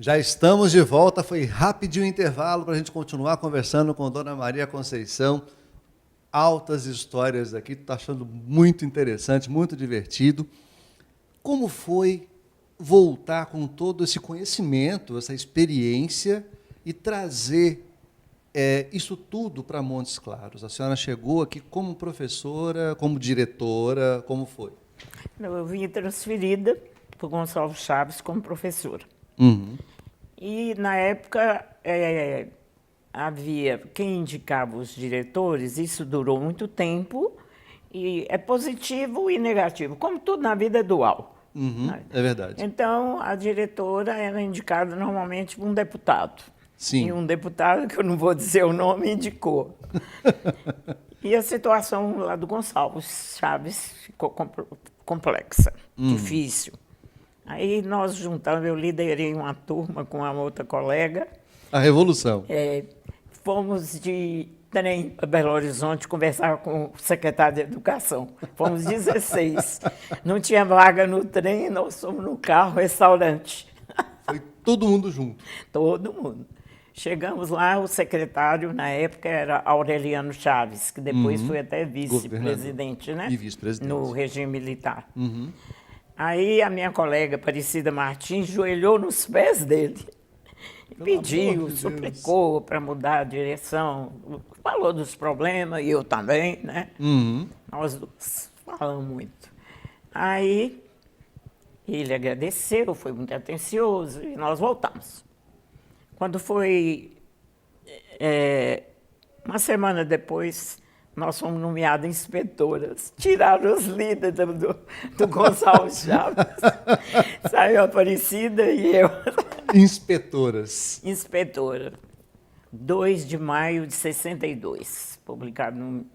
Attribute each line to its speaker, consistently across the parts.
Speaker 1: Já estamos de volta, foi rapidinho o intervalo para a gente continuar conversando com Dona Maria Conceição. Altas histórias aqui, estou achando muito interessante, muito divertido. Como foi voltar com todo esse conhecimento, essa experiência e trazer isso tudo para Montes Claros? A senhora chegou aqui como professora, como diretora, como foi?
Speaker 2: Eu vim transferida para o Gonçalves Chaves como professora.
Speaker 1: Uhum.
Speaker 2: E, na época, havia quem indicava os diretores, isso durou muito tempo, e é positivo e negativo, como tudo na vida é dual.
Speaker 1: Uhum,
Speaker 2: Né?
Speaker 1: é verdade.
Speaker 2: Então, a diretora era indicada normalmente por um deputado.
Speaker 1: Sim.
Speaker 2: E um deputado, que eu não vou dizer o nome, indicou. E a situação lá do Gonçalves Chaves ficou complexa, difícil. Aí nós juntamos, eu liderei uma turma com uma outra colega.
Speaker 1: A Revolução.
Speaker 2: Fomos de trem para Belo Horizonte conversar com o secretário de Educação. Fomos 16. Não tinha vaga no trem, nós fomos no carro, restaurante.
Speaker 1: Foi todo mundo junto.
Speaker 2: Todo mundo. Chegamos lá, o secretário, na época, era Aureliano Chaves, que depois foi até vice-presidente, né?
Speaker 1: E vice-presidente.
Speaker 2: No regime militar.
Speaker 1: Uhum.
Speaker 2: Aí a minha colega Aparecida Martins joelhou nos pés dele. Pediu, suplicou para mudar a direção, falou dos problemas, e eu também, né?
Speaker 1: Uhum.
Speaker 2: Nós dois falamos muito. Aí ele agradeceu, foi muito atencioso, e nós voltamos. Quando foi uma semana depois, nós fomos nomeadas inspetoras. Tiraram os líderes do Gonçalves Chaves. Saiu a Aparecida e eu.
Speaker 1: Inspetoras.
Speaker 2: Inspetora. 2 de maio de 62, publicado no...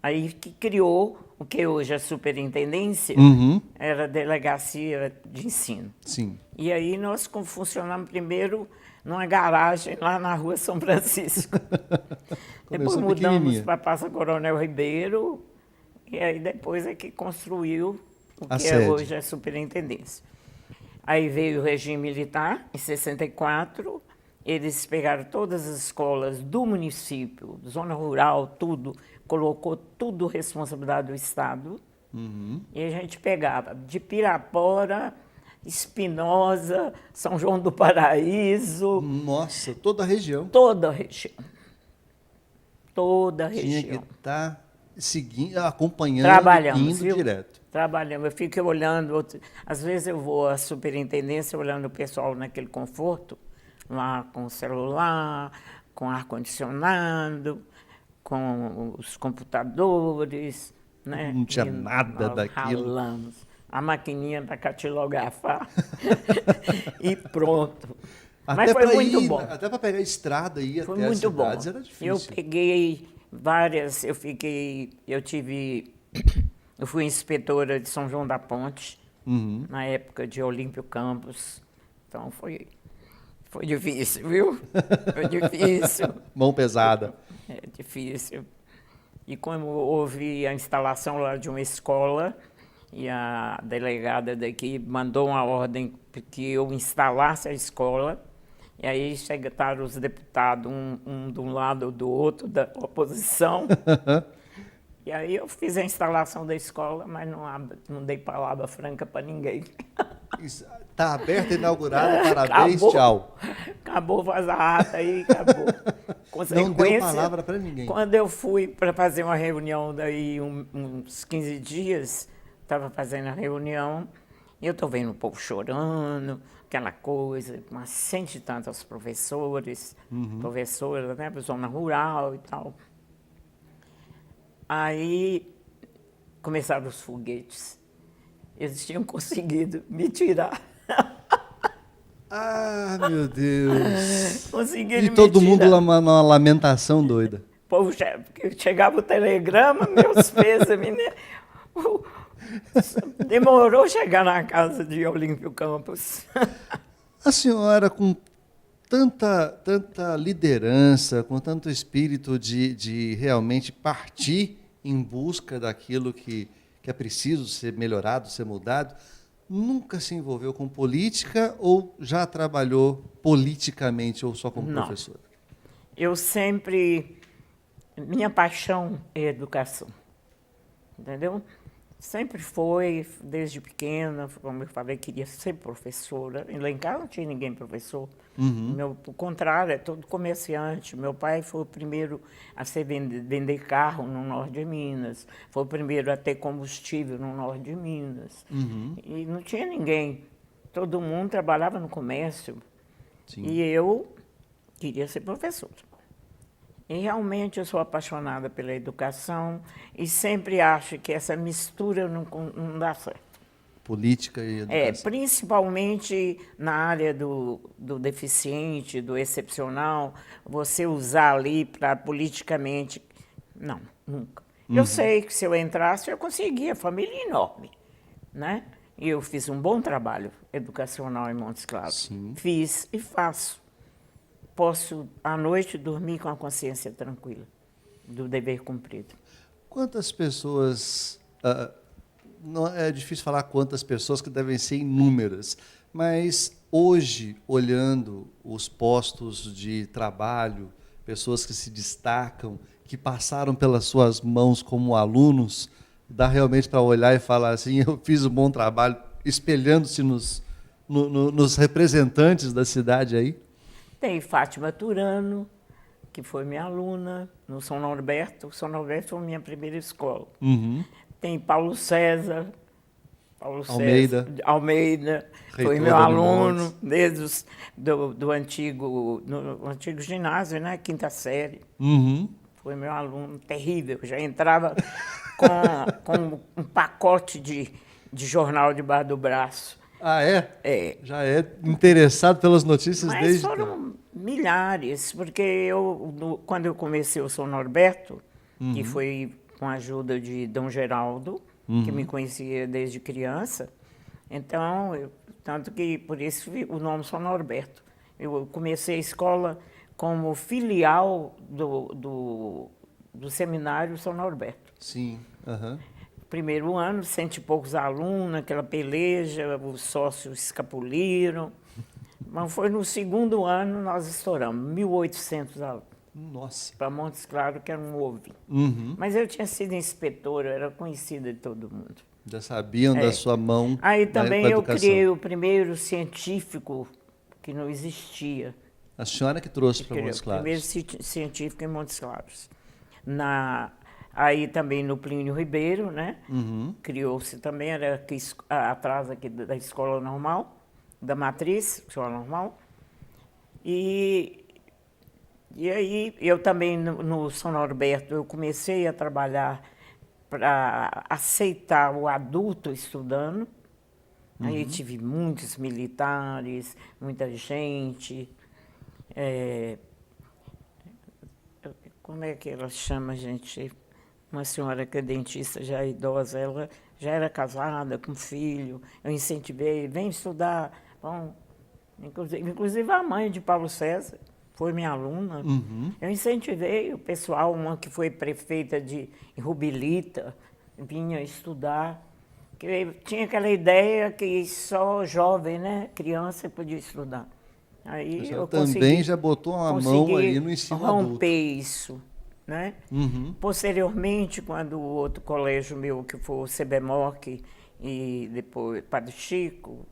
Speaker 2: Aí que criou o que hoje é superintendência, era a delegacia de ensino.
Speaker 1: Sim.
Speaker 2: E aí nós funcionamos primeiro numa garagem lá na rua São Francisco. Depois mudamos para Praça Coronel Ribeiro, e aí depois é que construiu o que hoje é superintendência. Aí veio o regime militar, em 64, eles pegaram todas as escolas do município, zona rural, tudo, colocou tudo responsabilidade do Estado, e a gente pegava de Pirapora, Espinosa, São João do Paraíso.
Speaker 1: Nossa, toda a região.
Speaker 2: Toda a região. Toda a região.
Speaker 1: Tinha que estar seguindo, acompanhando,
Speaker 2: trabalhamos,
Speaker 1: indo direto.
Speaker 2: Trabalhamos. Eu fico olhando, às vezes eu vou à superintendência olhando o pessoal naquele conforto, lá com o celular, com ar-condicionado, com os computadores. Né?
Speaker 1: Não tinha nada daquilo.
Speaker 2: Ralamos. A maquininha para catilografar e pronto. Mas foi muito bom.
Speaker 1: Até para pegar a estrada e ir até
Speaker 2: as cidades
Speaker 1: era difícil.
Speaker 2: Eu peguei várias, eu fui inspetora de São João da Ponte, na época de Olímpio Campos. Então foi difícil, viu? Foi difícil.
Speaker 1: Mão pesada.
Speaker 2: É difícil. E como houve a instalação lá de uma escola, e a delegada daqui mandou uma ordem que eu instalasse a escola, e aí chegaram os deputados, um de um lado ou do outro, da oposição, e aí eu fiz a instalação da escola, mas não dei palavra franca para ninguém.
Speaker 1: Está aberta, inaugurada, parabéns,
Speaker 2: acabou,
Speaker 1: tchau.
Speaker 2: Acabou, faz a ata aí, acabou.
Speaker 1: Não deu palavra para ninguém.
Speaker 2: Quando eu fui para fazer uma reunião daí uns 15 dias, estava fazendo a reunião, e eu estou vendo o povo chorando, aquela coisa, umas 100 e tantos professores, professoras, né, zona rural e tal. Aí começaram os foguetes. Eles tinham conseguido me tirar.
Speaker 1: Ah, meu Deus!
Speaker 2: Conseguiram
Speaker 1: e todo
Speaker 2: me
Speaker 1: mundo
Speaker 2: tirar.
Speaker 1: numa lamentação doida.
Speaker 2: Povo, chegava o telegrama, meus pêsames, né? Demorou chegar na casa de Olímpio Campos.
Speaker 1: A senhora, com tanta liderança, com tanto espírito de realmente partir em busca daquilo que é preciso ser melhorado, ser mudado, nunca se envolveu com política ou já trabalhou politicamente ou só como
Speaker 2: Não.
Speaker 1: professora?
Speaker 2: Eu sempre... Minha paixão é educação, entendeu? Sempre foi, desde pequena, como eu falei, queria ser professora. E lá em casa não tinha ninguém professor. O contrário, é todo comerciante. Meu pai foi o primeiro a vender carro no norte de Minas. Foi o primeiro a ter combustível no norte de Minas. E não tinha ninguém. Todo mundo trabalhava no comércio.
Speaker 1: Sim.
Speaker 2: E eu queria ser professora. E realmente eu sou apaixonada pela educação e sempre acho que essa mistura não dá certo.
Speaker 1: Política e educação.
Speaker 2: Principalmente na área do deficiente, do excepcional, você usar ali para politicamente... Não, nunca. Eu sei que se eu entrasse, eu conseguia, família enorme, né? E eu fiz um bom trabalho educacional em Montes Claros.
Speaker 1: Sim.
Speaker 2: Fiz e faço. Posso, à noite, dormir com a consciência tranquila do dever cumprido.
Speaker 1: Quantas pessoas... não é difícil falar quantas pessoas, que devem ser inúmeras, mas hoje, olhando os postos de trabalho, pessoas que se destacam, que passaram pelas suas mãos como alunos, dá realmente para olhar e falar assim, eu fiz um bom trabalho, espelhando-se nos representantes da cidade aí?
Speaker 2: Tem Fátima Turano, que foi minha aluna no São Norberto. O São Norberto foi minha primeira escola. Tem Paulo César. Almeida foi meu aluno desde do antigo ginásio, né? Quinta série. Foi meu aluno terrível. Já entrava com um pacote de jornal debaixo do braço.
Speaker 1: Ah, é?
Speaker 2: É.
Speaker 1: Já é interessado pelas notícias desde...
Speaker 2: Mas foram milhares, porque quando eu comecei o São Norberto, que foi com a ajuda de Dom Geraldo, que me conhecia desde criança, então, tanto que por isso o nome São Norberto. Eu comecei a escola como filial do Seminário São Norberto.
Speaker 1: Sim,
Speaker 2: Primeiro ano, 100 e poucos alunos, aquela peleja, os sócios escapuliram. Mas foi no segundo ano nós estouramos, 1.800 alunos.
Speaker 1: Nossa.
Speaker 2: Para Montes Claros, que era um ovo. Mas eu tinha sido inspetora, era conhecida de todo mundo.
Speaker 1: Já sabiam da sua mão.
Speaker 2: Aí também eu criei o primeiro científico que não existia.
Speaker 1: A senhora que trouxe para Montes Claros?
Speaker 2: O primeiro científico em Montes Claros. Aí também no Plínio Ribeiro, né? Criou-se também, era atrás aqui da Escola Normal, da Matriz, Escola Normal. E aí eu também no São Norberto, eu comecei a trabalhar para aceitar o adulto estudando. Aí tive muitos militares, muita gente. Como é que ela chama, gente? Uma senhora que é dentista, já idosa, ela já era casada, com filho. Eu incentivei, vem estudar. Bom, inclusive a mãe de Paulo César foi minha aluna. Eu incentivei o pessoal, uma que foi prefeita de Rubilita, vinha estudar. Que tinha aquela ideia que só jovem, né, criança podia estudar. Aí eu
Speaker 1: também já botou uma mão aí no ensino adulto.
Speaker 2: Romper isso, né? Posteriormente, quando o outro colégio meu, que foi o CBMOC, e depois Padre Chico,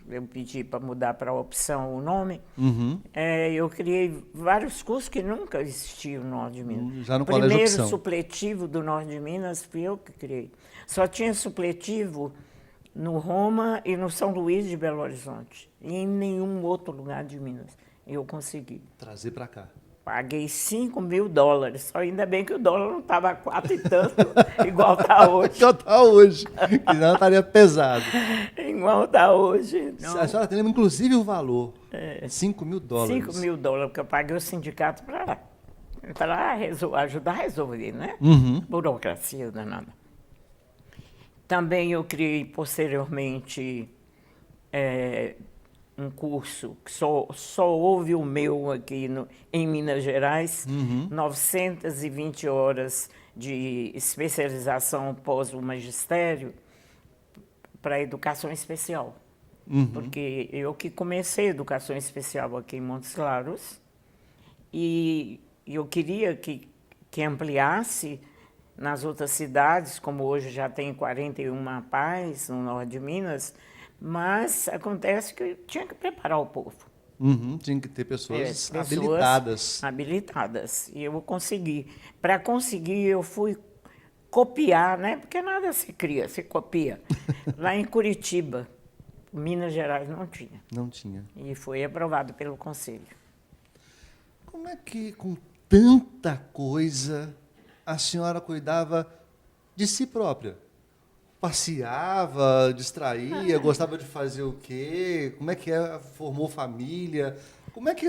Speaker 2: eu pedi para mudar para a opção o nome, eu criei vários cursos que nunca existiam no Norte de Minas.
Speaker 1: Já no colégio opção.
Speaker 2: O primeiro supletivo do Norte de Minas fui eu que criei. Só tinha supletivo no Roma e no São Luís de Belo Horizonte. E em nenhum outro lugar de Minas eu consegui.
Speaker 1: Trazer para cá.
Speaker 2: Paguei $5.000. Só ainda bem que o dólar não estava a 4 e tanto, igual está hoje.
Speaker 1: Igual está hoje. Senão estaria pesado.
Speaker 2: Igual está hoje. Não.
Speaker 1: A senhora lembra, inclusive, o valor. $5.000.
Speaker 2: $5.000, porque eu paguei o sindicato para ajudar a resolver, né? Burocracia danada. Também eu criei, posteriormente, um curso que só houve o meu aqui em Minas Gerais, 920 horas de especialização pós o magistério para a educação especial. Porque eu que comecei a educação especial aqui em Montes Claros e eu queria que ampliasse nas outras cidades, como hoje já tem 41 PAIs no norte de Minas, mas acontece que eu tinha que preparar o povo.
Speaker 1: Tinha que ter pessoas habilitadas.
Speaker 2: Habilitadas. E eu consegui. Para conseguir, eu fui copiar, né? Porque nada se cria, se copia. Lá em Curitiba, Minas Gerais, não tinha.
Speaker 1: Não tinha.
Speaker 2: E foi aprovado pelo Conselho.
Speaker 1: Como é que, com tanta coisa, a senhora cuidava de si própria? Passeava, distraía, gostava de fazer o quê? Como é que é? Formou família? Como é que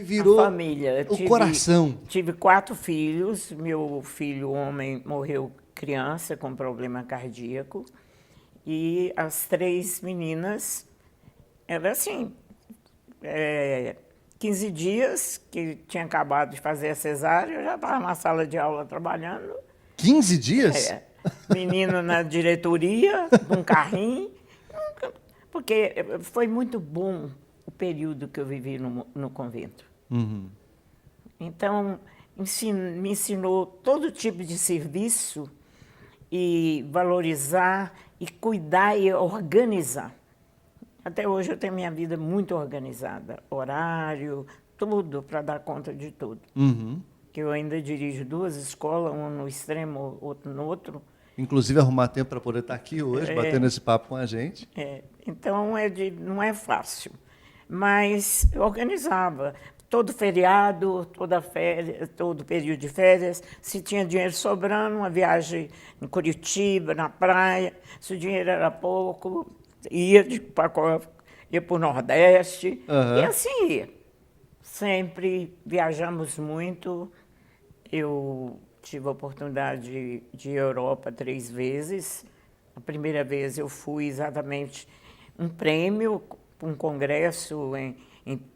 Speaker 1: virou
Speaker 2: a família.
Speaker 1: Coração?
Speaker 2: Tive 4 filhos. Meu filho homem morreu criança com problema cardíaco. E as 3 meninas, era assim, 15 dias que tinha acabado de fazer a cesárea, eu já estava na sala de aula trabalhando.
Speaker 1: 15 dias?
Speaker 2: Menino na diretoria, num carrinho, porque foi muito bom o período que eu vivi no convento. Então, me ensinou todo tipo de serviço e valorizar e cuidar e organizar. Até hoje eu tenho minha vida muito organizada, horário, tudo para dar conta de tudo. Que eu ainda dirijo 2 escolas, uma no extremo, outra no outro.
Speaker 1: Inclusive arrumar tempo para poder estar aqui hoje, batendo esse papo com a gente.
Speaker 2: Então não é fácil, mas eu organizava. Todo feriado, toda férias, todo período de férias, se tinha dinheiro sobrando, uma viagem em Curitiba, na praia, se o dinheiro era pouco, ia para o Nordeste, e assim ia. Sempre viajamos muito. Eu tive a oportunidade de ir à Europa 3 vezes. A primeira vez eu fui exatamente um prêmio, um congresso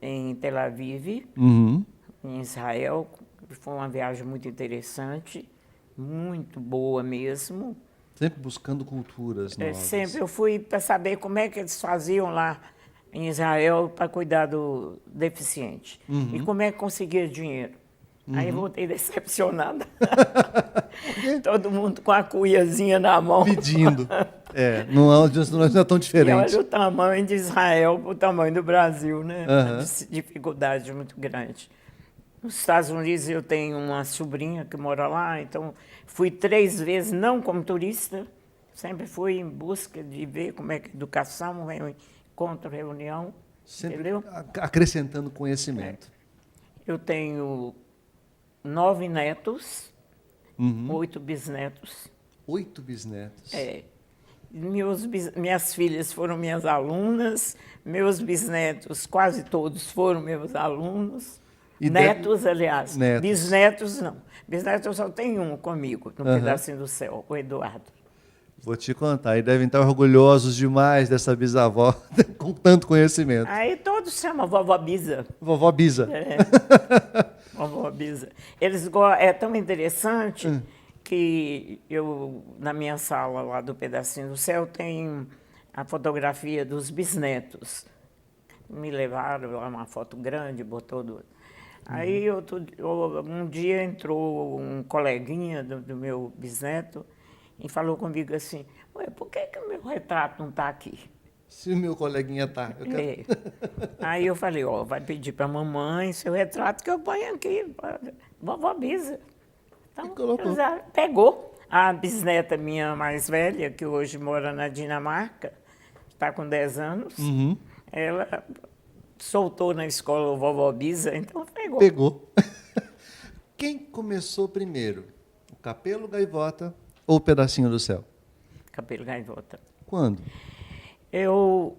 Speaker 2: em Tel Aviv, em Israel. Foi uma viagem muito interessante, muito boa mesmo.
Speaker 1: Sempre buscando culturas novas.
Speaker 2: Sempre eu fui para saber como é que eles faziam lá em Israel para cuidar do deficiente. E como é que conseguia dinheiro. Aí voltei decepcionada. Todo mundo com a cuiazinha na mão.
Speaker 1: Pedindo. Não é tão diferente.
Speaker 2: E olha o tamanho de Israel para o tamanho do Brasil, né? Dificuldade muito grande. Nos Estados Unidos eu tenho uma sobrinha que mora lá, então fui 3 vezes, não como turista, sempre fui em busca de ver como é que a educação, encontro, reunião,
Speaker 1: sempre
Speaker 2: entendeu?
Speaker 1: Acrescentando conhecimento.
Speaker 2: Eu tenho 9 netos, 8 bisnetos.
Speaker 1: 8 bisnetos?
Speaker 2: Minhas filhas foram minhas alunas, meus bisnetos, quase todos foram meus alunos. Netos, aliás.
Speaker 1: Netos.
Speaker 2: Bisnetos, não. Bisnetos eu só tenho um comigo, no Pedacinho do Céu, o Eduardo.
Speaker 1: Vou te contar, e devem estar orgulhosos demais dessa bisavó com tanto conhecimento.
Speaker 2: Aí todos chamam Vovó Bisa.
Speaker 1: Vovó Bisa.
Speaker 2: Vovó Bisa. É tão interessante que eu, na minha sala lá do Pedacinho do Céu, tem a fotografia dos bisnetos. Me levaram lá uma foto grande, botou do... Aí um dia entrou um coleguinha do meu bisneto e falou comigo assim, ué, por que o meu retrato não está aqui?
Speaker 1: Se o meu coleguinha está.
Speaker 2: Aí eu falei, vai pedir para a mamãe seu retrato que eu ponho aqui, Vovó Bisa. Então, pegou. A bisneta minha mais velha, que hoje mora na Dinamarca, está com 10 anos, ela soltou na escola o Vovó Bisa, então
Speaker 1: pegou. Quem começou primeiro? O Capelo Gaivota ou o Pedacinho do Céu?
Speaker 2: Capelo Gaivota.
Speaker 1: Quando?
Speaker 2: Eu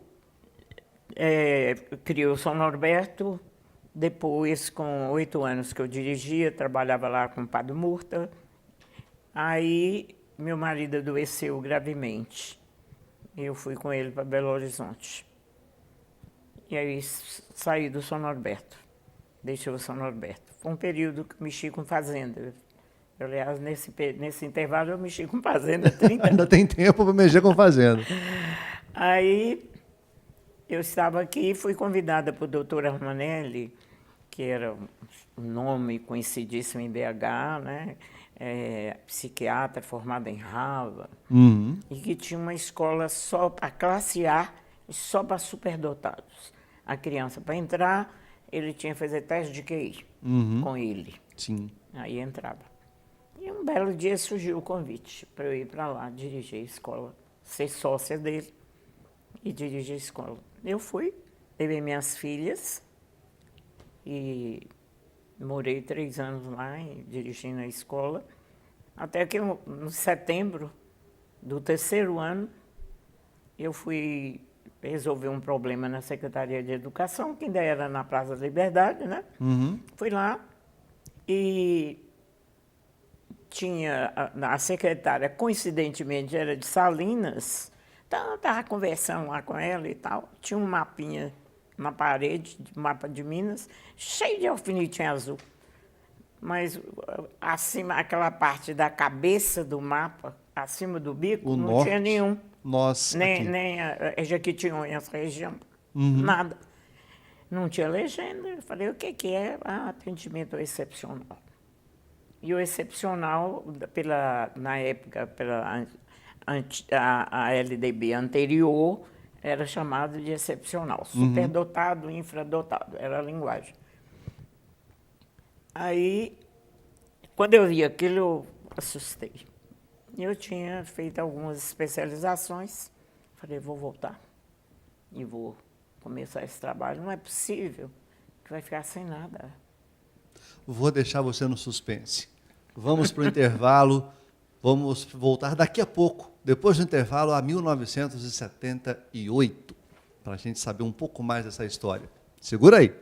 Speaker 2: criei o São Norberto, depois, com 8 anos que eu dirigia, trabalhava lá com o Padre Murta. Aí, meu marido adoeceu gravemente. Eu fui com ele para Belo Horizonte. E aí, saí do São Norberto. Deixei o São Norberto. Foi um período que mexi com fazenda. Aliás, nesse intervalo, eu mexi com fazenda 30 anos.
Speaker 1: Ainda tem tempo para mexer com fazenda.
Speaker 2: Aí eu estava aqui e fui convidada por doutora Armanelli, que era um nome conhecidíssimo em BH, né? Psiquiatra formada em Harvard, e que tinha uma escola só para classe A e só para superdotados. A criança, para entrar, ele tinha que fazer teste de QI com ele.
Speaker 1: Sim.
Speaker 2: Aí entrava. E um belo dia surgiu o convite para eu ir para lá, dirigir a escola, ser sócia dele e dirigir a escola. Eu fui, levei minhas filhas e morei 3 anos lá, dirigindo a escola, até que no setembro do 3º ano, eu fui resolver um problema na Secretaria de Educação, que ainda era na Praça da Liberdade, né? Fui lá e tinha a secretária, coincidentemente, era de Salinas, então eu estava conversando lá com ela e tal, tinha um mapinha na parede, mapa de Minas, cheio de alfinete azul. Mas acima, aquela parte da cabeça do mapa, acima do bico, não tinha nenhum.
Speaker 1: Nossa,
Speaker 2: nem a Jequitinhonha, essa região, nada. Não tinha legenda. Eu falei, o que é? Atendimento excepcional. E o excepcional, na época, a LDB anterior, era chamado de excepcional. Superdotado, infradotado, era a linguagem. Aí, quando eu vi aquilo, eu assustei. Eu tinha feito algumas especializações. Falei, vou voltar e vou começar esse trabalho. Não é possível que vai ficar sem nada.
Speaker 1: Vou deixar você no suspense. Vamos para o intervalo. Vamos voltar daqui a pouco, depois do intervalo, a 1978, para a gente saber um pouco mais dessa história. Segura aí.